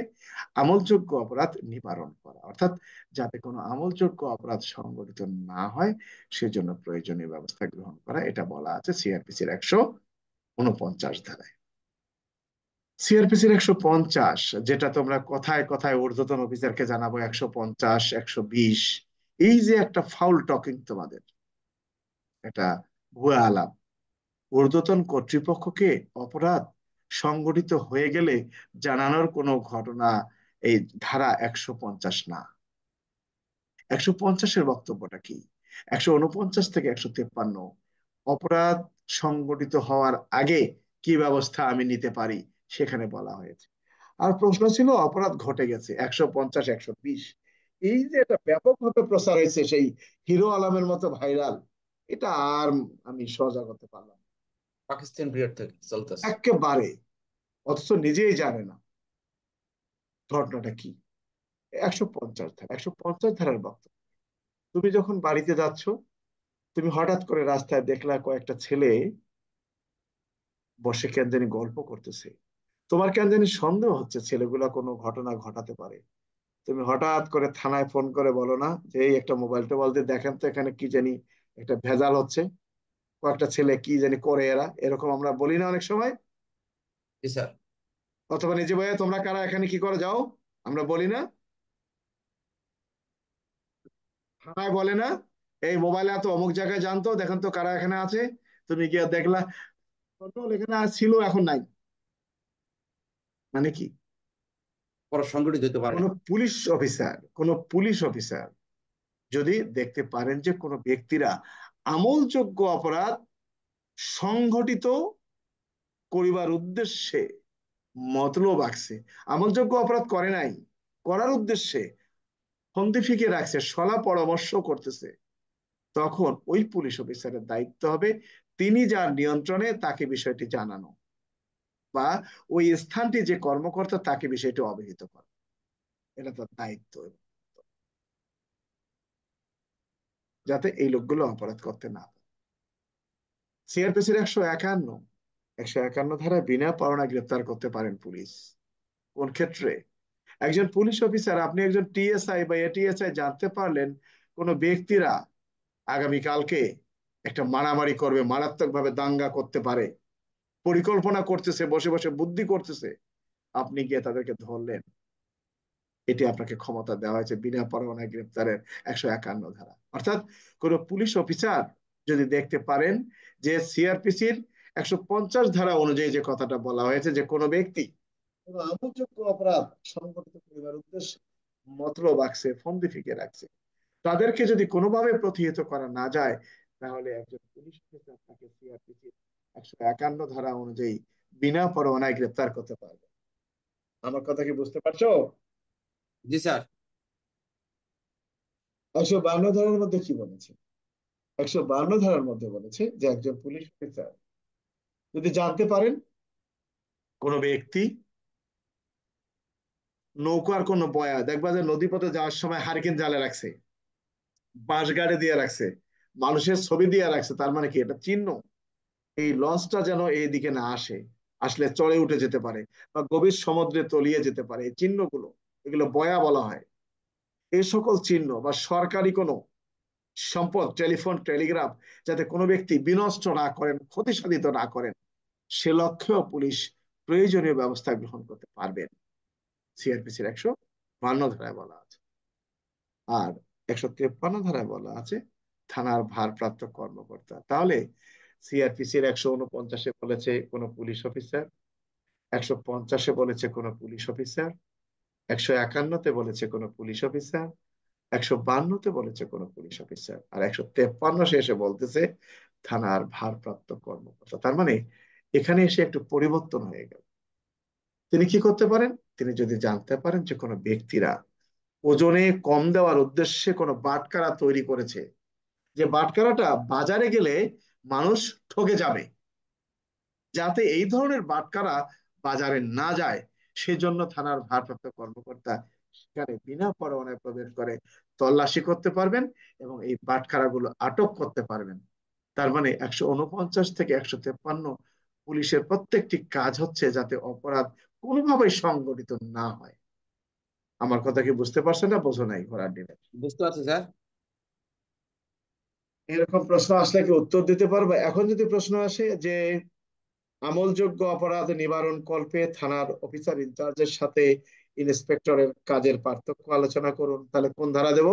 আমলযোগ্য অপরাধ নিবারণ করা, অর্থাৎ যাতে কোনো আমলযোগ্য অপরাধ সংগঠিত না হয় সেজন্য প্রয়োজনীয় ব্যবস্থা গ্রহণ করা। এটা বলা আছে সিআরপিসির 149 ধারায়। সিআরপিসির 150, যেটা তোমরা কথায় কথায় ঊর্ধ্বতন অফিসারকে জানাবো, 150, 120, এই যে একটা ফাউল টকিং তোমাদের, এটা ভুয়া আলাপ, ঊর্ধ্বতন কর্তৃপক্ষকে অপরাধ সংগঠিত হয়ে গেলে জানানোর কোনো ঘটনা এই ধারা 150 না। 150-এর বক্তব্যটা কি? 149 থেকে 153 অপরাধ সংগঠিত হওয়ার আগে কি ব্যবস্থা আমি নিতে পারি সেখানে বলা হয়েছে। আর প্রশ্ন ছিল অপরাধ ঘটে গেছে 150, 120, এই যে এটা ব্যাপকভাবে প্রচার হয়েছে, সেই হিরো আলমের মতো ভাইরাল, এটা আর আমি সহজা করতে পারলাম না। পাকিস্তান পিরিয়ড থেকে চলতেছে। একেবারে, অথচ নিজেই জানে না ঘটনাটা কি। 150 ধারা, 150 ধারার বক্তব্য, তুমি যখন বাড়িতে যাচ্ছ, তুমি হঠাৎ করে রাস্তায় দেখলা কয়েকটা ছেলে বসে কেন জানি গল্প করতেছে, তোমার কেন জানি সন্দেহ হচ্ছে ছেলেগুলা কোনো ঘটনা ঘটাতে পারে। তুমি হঠাৎ করে থানায় ফোন করে বলো না যে এই একটা মোবাইল টোবাইল দিয়ে দেখেন তো এখানে কি জানি একটা ভেজাল হচ্ছে, কয়েকটা ছেলে কি জানি করে এরা, এরকম আমরা বলি না অনেক সময়? জি স্যার। অথবা নিজে ভাইয়া তোমরা কারা এখানে কি করে যাও, আমরা বলি না? থানায় বলে না এই মোবাইলে এত অমুক জায়গায় জানতো, দেখেন তো কারা এখানে আছে। তুমি গিয়ে দেখলা কন্ট্রোল এখানে ছিল এখন নাই, মানে কি? পরে সংগঠিত হতে পারে। কোন পুলিশ অফিসার যদি দেখতে পারেন যে কোনো ব্যক্তিরা আমলযোগ্য অপরাধ সংঘটিত করিবার উদ্দেশ্যে মতলব রাখছে, আমলযোগ্য অপরাধ করে নাই, করার উদ্দেশ্যে ফন্দি ফিকে রাখছে, সলা পরামর্শ করতেছে, তখন ওই পুলিশ অফিসারের দায়িত্ব হবে তিনি যার নিয়ন্ত্রণে তাকে বিষয়টি জানানো, বা ওই স্থানটি যে কর্মকর্তা তাকে বিষয়টি অবহিত করা। এটা তার দায়িত্ব, যাতে এই লোকগুলো অপরাধ করতে না পারে। সিআরপিসির 151 ধারায় বিনা পরোয়ানায় গ্রেপ্তার করতে পারেন পুলিশ। কোন ক্ষেত্রে? একজন পুলিশ অফিসার, আপনি একজন টিএসআই বা এটিএসআই জানতে পারলেন কোন ব্যক্তিরা আগামীকালকে একটা মারামারি করবে, মারাত্মকভাবে দাঙ্গা করতে পারে, পরিকল্পনা করতেছে, বসে বসে বুদ্ধি করতেছে, আপনি গিয়ে তাদেরকে ধরলেন, এটি আপনাকে ক্ষমতা দেওয়া হয়েছে বিনা পরোয়ানায় গ্রেপ্তারের 151 ধারা। অর্থাৎ কোন পুলিশ অফিসার যদি দেখতে পারেন যে সিআরপিসির 150 ধারা অনুযায়ী যে কথাটা বলা হয়েছে যে কোনো ব্যক্তি কোনো আমলযোগ্য অপরাধ সংগঠিত করিবার উদ্দেশ্যে মতলব রাখছে, ফন্দি ফিকে রাখছে, তাদেরকে যদি কোনোভাবে প্রতিহত করা না যায়, তাহলে একজন পুলিশ অফিসার তাকে সিআরপিসির 151 ধারা অনুযায়ী বিনা পরোয়ানায় গ্রেপ্তার করতে পারবে। আমার কথা কি বুঝতে পারছো? জি স্যার। 152 ধারার মধ্যে কি বলেছে? 152 ধারার মধ্যে বলেছে যে একজন পুলিশ অফিসার যদি জানতে পারেন কোন ব্যক্তি নৌকার কোনো বয়া, দেখবা যে নদীপথে যাওয়ার সময় হারিকেন জ্বালে রাখছে, বাঁশ গাড়ি দিয়ে রাখছে, মানুষের ছবি দিয়ে রাখছে, তার মানে কি এটা চিহ্ন এই লঞ্চটা যেন এই দিকে না আসে, আসলে চড়ে উঠে যেতে পারে বা গভীর সমুদ্রে তলিয়ে যেতে পারে, এই চিহ্নগুলো, এগুলো বয়া বলা হয়। এই সকল চিহ্ন বা সরকারি কোনো সম্পদ, টেলিফোন, টেলিগ্রাফ, যাতে কোনো ব্যক্তি বিনষ্ট না করেন, ক্ষতি সাধিত না করেন, সে লক্ষ্যেও পুলিশ প্রয়োজনীয় ব্যবস্থা গ্রহণ করতে পারবেন, সিআরপিসির 152 ধারায় বলা আছে। আর 153 ধারায় বলা আছে থানার ভারপ্রাপ্ত কর্মকর্তা। তাহলে সিআরপিসির 149-এ বলেছে কোন পুলিশ অফিসার, 150-এ বলেছে কোন পুলিশ অফিসার, 151-তে বলেছে কোন পুলিশ অফিসার, 152-তে বলেছে কোন পুলিশ অফিসার, আর 153 শেষে বলতেছে থানার ভারপ্রাপ্ত কর্মকর্তা। তার মানে এখানে এসে একটু পরিবর্তন হয়ে গেল। তিনি কি করতে পারেন? তিনি যদি জানতে পারেন যে কোনো ব্যক্তিরা ওজনে কম দেওয়ার উদ্দেশ্যে কোনো বাটখারা তৈরি করেছে, যে বাটখারাটা বাজারে গেলে মানুষ ঠকে যাবে, যাতে এই ধরনের বাটখারা বাজারে না যায়, সেজন্য থানার ভারপ্রাপ্ত কর্মকর্তা সেখানে বিনা পরোয়ানায় প্রবেশ করে তল্লাশি করতে পারবেন এবং এই বাটখারাগুলো আটক করতে পারবেন। তার মানে 149 থেকে 153 পুলিশের প্রত্যেকটি কাজ হচ্ছে যাতে অপরাধ কোনোভাবেই সংগঠিত না হয়। আমার কথা কি বুঝতে পারছেন না বোঝো নাই ঘোড়ার ডিমে? বুঝতে পারছি স্যার। এরকম প্রশ্ন আসলে কি উত্তর দিতে পারবে? এখন যদি প্রশ্ন আসে যে আমলযোগ্য অপরাধ নিবারণ কল্পে থানার অফিসার ইনচার্জের সাথে ইন্সপেক্টরের কাজের পার্থক্য আলোচনা করুন, তাহলে কোন ধারা দেব?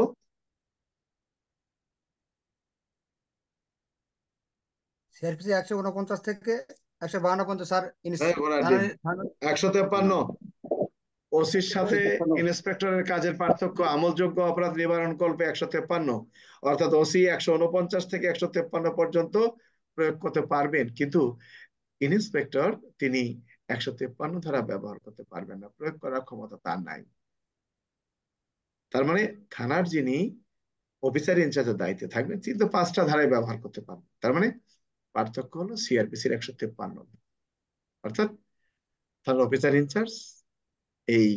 সিআরপিসি 149 থেকে 152 পর্যন্ত স্যার। ঘোড়ার ডিম 153 ওসির সাথে 153 ইন্সপেক্টরের কাজের পার্থক্য আমলযোগ্য অপরাধ নিবারণ কল্পে 153, অর্থাৎ ওসি 149 থেকে 153 পর্যন্ত প্রয়োগ করতে পারবেন, কিন্তু ইন্সপেক্টর তিনি 153 ধারা ব্যবহার করতে পারবেন না, প্রয়োগ করার ক্ষমতা তার নাই। তার মানে থানার যিনি অফিসার ইনচার্জের দায়িত্বে থাকবেন তিনি তো 5টা ধারায় ব্যবহার করতে পারবেন। তার মানে পার্থক্য হলো সিআরপিসির 153, অর্থাৎ থানার অফিসার ইনচার্জ এই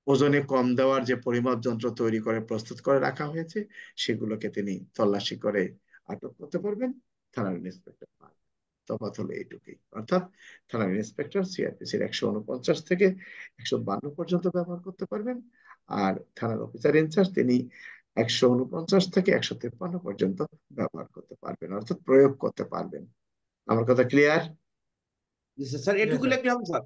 ওজনে কম দেওয়ার যে পরিমাপ যন্ত্র তৈরি করে প্রস্তুত করে রাখা হয়েছে সেগুলোকে তিনি তল্লাশি করে আটক করতে পারবেন, থানার ইন্সপেক্টর পারবেন। তফাৎ হলো এইটুকুই। অর্থাৎ থানার ইন্সপেক্টর সিআরপিসির 149 থেকে 152 পর্যন্ত ব্যবহার করতে পারবেন, আর থানার অফিসার ইনচার্জ তিনি 149 থেকে 153 পর্যন্ত ব্যবহার করতে পারবেন, অর্থাৎ প্রয়োগ করতে পারবেন। আমার কথা ক্লিয়ার? জি স্যার, স্যার ক্লিয়ার এটুকু স্যার। লিখলে হবে স্যার?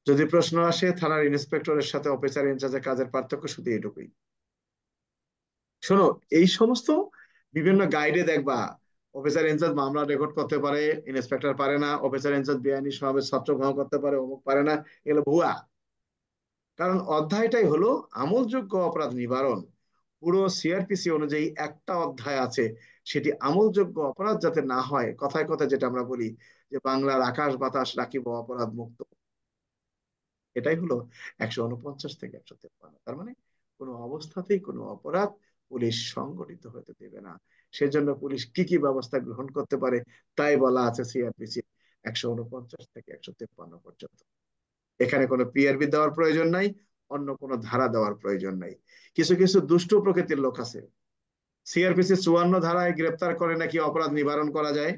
যদি প্রশ্ন আসে থানার ইন্সপেক্টরের সাথে অফিসার ইনচার্জের কাজের পার্থক্য শুধু এটুকুই। শোনো, এই সমস্ত বিভিন্ন গাইডে দেখবা অফিসার ইনচার্জ মামলা রেকর্ড করতে পারে, ইন্সপেক্টর পারে না, অফিসার ইনচার্জ বেআইনি সমাবেশ ছত্রভঙ্গ করতে পারে, অমুক পারে না, এগুলো ভুয়া। কারণ অধ্যায়টাই হলো আমলযোগ্য অপরাধ নিবারণ। পুরো সিআরপিসি অনুযায়ী একটা অধ্যায় আছে, সেটি আমলযোগ্য অপরাধ যাতে না হয়, কথায় কথায় যেটা আমরা বলি যে বাংলার আকাশ বাতাস রাখিব অপরাধ মুক্ত, এটাই হলো 149 থেকে 153। তার মানে কোনো অবস্থাতেই কোনো অপরাধ পুলিশ সংগঠিত হতে দেবে না। সেজন্য পুলিশ কি কি ব্যবস্থা গ্রহণ করতে পারে তাই বলা আছে সিআরপিসি 149 থেকে 153 পর্যন্ত। এখানে কোনো পিআরবি দেওয়ার প্রয়োজন নাই, অন্য কোনো ধারা দেওয়ার প্রয়োজন নাই। কিছু কিছু দুষ্ট প্রকৃতির লোক আছে, সিআরপিসি 54 ধারায় গ্রেপ্তার করে নাকি অপরাধ নিবারণ করা যায়,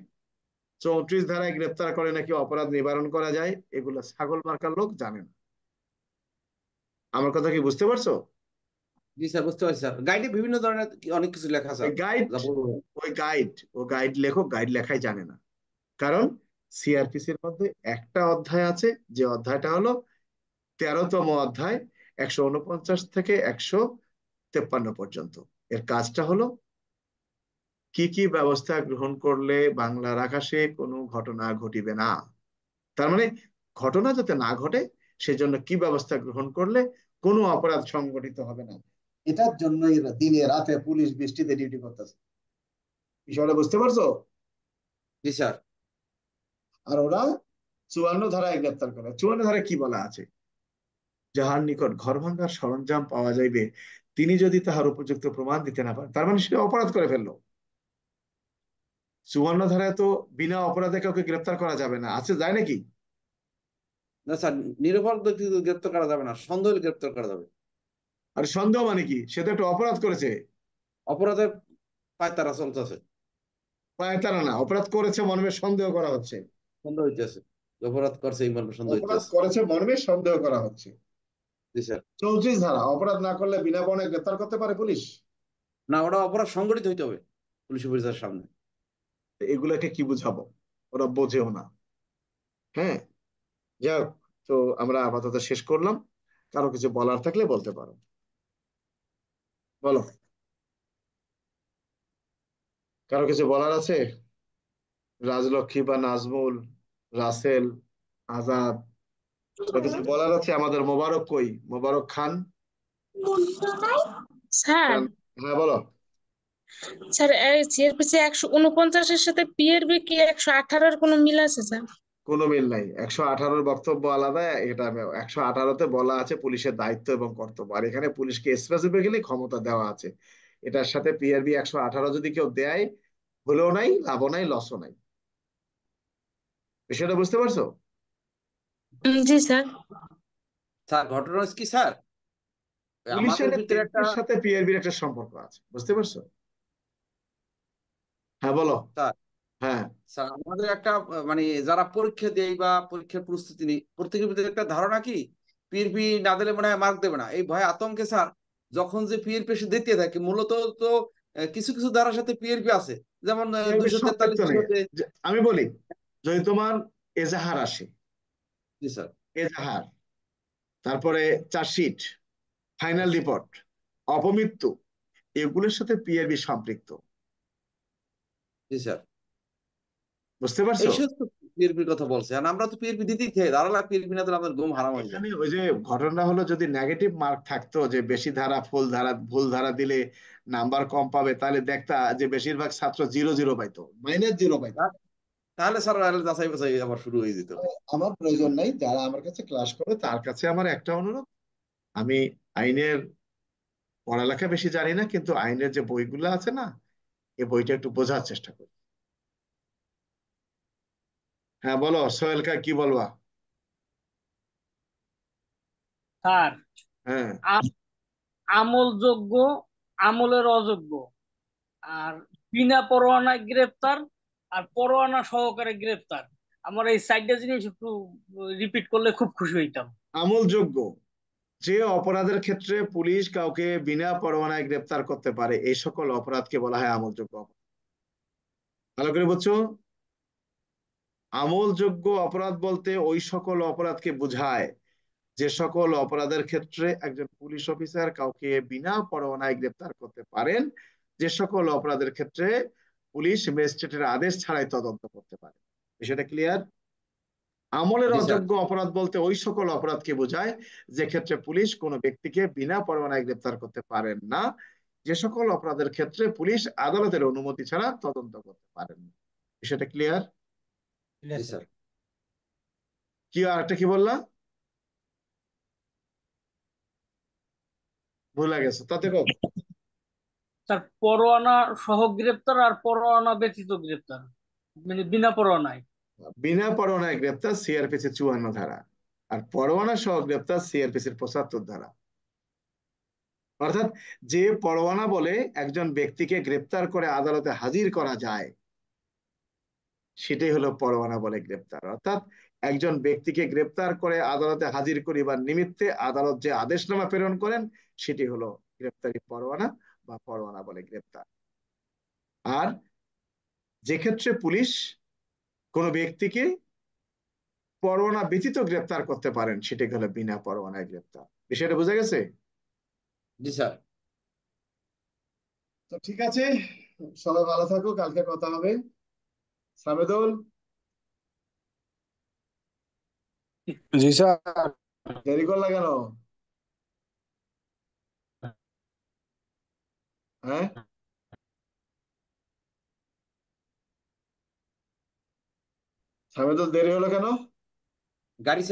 34 ধারায় গ্রেপ্তার করে নাকি অপরাধ নিবারণ করা যায়, এগুলো ছাগল মার্কার লোক জানে না। আমার কথা কি বুঝতে পারছো? জি স্যার, বুঝতে পারছি স্যার। গাইডে বিভিন্ন ধরনের অনেক কিছু লেখা ওই স্যার, গাইড যা বলবো। ও গাইড লেখক গাইড লেখাই জানে না। কারণ সিআরপিসির মধ্যে একটা অধ্যায় আছে, যে অধ্যায়টা হলো 13তম অধ্যায়, 149 থেকে 153 পর্যন্ত। এর কাজটা হলো কি কি ব্যবস্থা গ্রহণ করলে বাংলার আকাশে কোনো ঘটনা ঘটিবে না। তার মানে ঘটনা যাতে না ঘটে সেজন্য কি ব্যবস্থা গ্রহণ করলে কোনো অপরাধ সংগঠিত হবে না, এটার জন্যই দিনে রাতে পুলিশ বৃষ্টিতে ডিউটি করতেছে। বিষয়টা বুঝতে পারছো? জি স্যার। আর ওরা 54 ধারায় গ্রেপ্তার করে। 54 ধারায় কি বলা আছে? যাহার নিকট ঘর ভাঙার সরঞ্জাম পাওয়া যাইবে, তিনি যদি তাহার উপযুক্ত প্রমাণ দিতে না পারেন, তার মানে সে অপরাধ করে ফেললো। 54 ধারায় তো বিনা অপরাধে কাউকে গ্রেপ্তার করা যাবে না, আছে যায় নাকি? না স্যার, নিরপরাধ ব্যক্তি গ্রেপ্তার করা যাবে না, সন্দেহ হলে গ্রেপ্তার করা যাবে। আর সন্দেহ মানে কি? সে তো একটা অপরাধ করেছে। অপরাধের পায়তারা চলতেছে, পায়তারা না, অপরাধ করেছে মর্মে সন্দেহ করা হচ্ছে। সন্দেহ হইতেছে, অপরাধ করছে এই মর্মে সন্দেহ অপরাধ হইতেছে। করেছে মর্মে সন্দেহ করা হচ্ছে। জি স্যার। 34 ধারা, অপরাধ না করলে বিনা কারণে গ্রেপ্তার করতে পারে পুলিশ। না, ওটা অপরাধ সংগঠিত হইতে হবে পুলিশ অফিসারের সামনে। এগুলাকে কি বুঝাবো? ওরা বোঝেও না। হ্যাঁ, যাক, তো আমরা আপাতত শেষ করলাম। কারো কিছু বলার থাকলে বলতে পারো, বলো। কারো কিছু বলার আছে? রাজলক্ষ্মী বা নাজমুল, রাসেল, আজাদ, কারো কিছু বলার আছে? আমাদের মোবারক কই? মোবারক খান। স্যার, হ্যাঁ বলো। স্যার এই সিআরপিসি 149-এর সাথে পিআরবি কি 118-র কোনো মিল আছে স্যার? কোনো মিল নাই। 118 বক্তব্য আলাদা, এটা 118-তে বলা আছে পুলিশের দায়িত্ব এবং কর্তব্য, আর এখানে পুলিশকে স্পেসিফিক্যালি ক্ষমতা দেওয়া আছে। এটার সাথে পিআরবি 118 যদি কেউ দেয়, হলেও নাই, লাভও নাই, লসও নাই। বিষয়টা বুঝতে পারছো? জি স্যার। স্যার ঘটনা হচ্ছে কি স্যার, পুলিশের আমাদের ভিতরে একটা, এর সাথে পিআরবির একটা সম্পর্ক আছে, বুঝতে পারছো? হ্যাঁ বলো। স্যার হ্যাঁ, স্যার আমাদের একটা মানে যারা পরীক্ষা দেয় বা পরীক্ষার প্রস্তুতি নেই, প্রত্যেকের ভিতরে একটা ধারণা কি পিএরপি না দিলে মনে হয় মার্ক দেবে না, এই ভয় আতঙ্কে স্যার যখন যে পিএরপি সে দিতে থাকে মূলত তো কিছু কিছু ধারার সাথে পিএরপি আছে, যেমন পিআরবির সম্পৃক্ত 243 নেই। সাথে। আমি বলি, যদি তোমার এজাহার আসে, জি স্যার। এজাহার, তারপরে চার্জশিট, ফাইনাল রিপোর্ট, অপমৃত্যু, এগুলোর সাথে পিআরবি সম্পৃক্ত। জি স্যার। বুঝতে এই পারছো? সমস্ত পিএরপির কথা বলছে, আর আমরা তো পিএরপি দিতেই খেয়ে দাঁড়ালে পিএরপি না দিলে আমাদের ঘুম হারাম হয়ে যায়। এখানে ওই যে ঘটনা হলো, যদি নেগেটিভ মার্ক থাকতো যে বেশি ধারা ফুল ধারা ভুল ধারা দিলে নাম্বার কম পাবে, তাহলে দেখতা যে বেশিরভাগ ছাত্র 0 0 পাইতো, -0 পাইতো। তাহলে স্যার যাচাই বাছাই আবার শুরু হয়ে যেত। আমার প্রয়োজন নাই, যারা আমার কাছে ক্লাস করে তার কাছে আমার একটা অনুরোধ, আমি আইনের পড়ালেখা বেশি জানি না, কিন্তু আইনের যে বইগুলো আছে না, এই বইটা একটু বোঝার চেষ্টা করি। হ্যাঁ বলো সোহেলকা, কি বলবা? স্যার, হ্যাঁ, আমলযোগ্য, আমলের অযোগ্য, আর বিনা পরোয়ানায় গ্রেপ্তার, আর পরোয়ানা সহকারে গ্রেফতার। আমার এই সাইডটা জিনিস একটু রিপিট করলে খুব খুশি হইতাম। আমলযোগ্য, যে অপরাধের ক্ষেত্রে পুলিশ কাউকে বিনা পরোয়ানায় গ্রেপ্তার করতে পারে, এই সকল অপরাধকে বলা হয় আমলযোগ্য অপরাধ। ভালো করে বুঝছো? আমলযোগ্য অপরাধ বলতে ওই সকল অপরাধকে বোঝায় যে সকল অপরাধের ক্ষেত্রে একজন পুলিশ অফিসার কাউকে বিনা পরোয়ানায় গ্রেপ্তার করতে পারেন, যে সকল অপরাধের ক্ষেত্রে পুলিশ ম্যাজিস্ট্রেটের আদেশ ছাড়াই তদন্ত করতে পারে। বিষয়টা ক্লিয়ার? আমলের জি স্যার। অযোগ্য অপরাধ বলতে ওই সকল অপরাধকে বোঝায় যে ক্ষেত্রে পুলিশ কোনো ব্যক্তিকে বিনা পরোয়ানায় গ্রেপ্তার করতে পারেন না, যে সকল অপরাধের ক্ষেত্রে পুলিশ আদালতের অনুমতি ছাড়া তদন্ত করতে পারেন না। বিষয়টা ক্লিয়ার? জি স্যার। কি আর একটা কি বললা? ভুলে গেছো, তাতে কব। স্যার পরোয়ানা সহ গ্রেপ্তার আর পরোয়ানা ব্যতীত গ্রেপ্তার, মানে বিনা পরোয়ানায়। বিনা পরোয়ানায় গ্রেপ্তার সিআরপিসি 54 ধারা, আর পরোয়ানা সহ গ্রেপ্তার সিআরপিসির 75 ধারা। অর্থাৎ যে পরোয়ানা বলে একজন ব্যক্তিকে গ্রেপ্তার করে আদালতে হাজির করা যায়, সেটাই হলো পরোয়ানা বলে গ্রেপ্তার। অর্থাৎ একজন ব্যক্তিকে গ্রেপ্তার করে আদালতে হাজির করিবার নিমিত্তে আদালত যে আদেশনামা প্রেরণ করেন, সেটি হলো গ্রেপ্তারি পরোয়ানা বা পরোয়ানা বলে গ্রেপ্তার। আর যে ক্ষেত্রে পুলিশ কোনো ব্যক্তিকে পরোয়ানা ব্যতীত গ্রেপ্তার করতে পারেন, সেটি হলো বিনা পরোয়ানায় গ্রেপ্তার। বিষয়টা বোঝা গেছে? জি স্যার। তো ঠিক আছে, সবাই ভালো থাকো, কালকে কথা হবে। সাবেদুল, জি স্যার। দেরি করলা কেন? হ্যাঁ, সাবেদুল দেরি হলো কেন? গাড়ি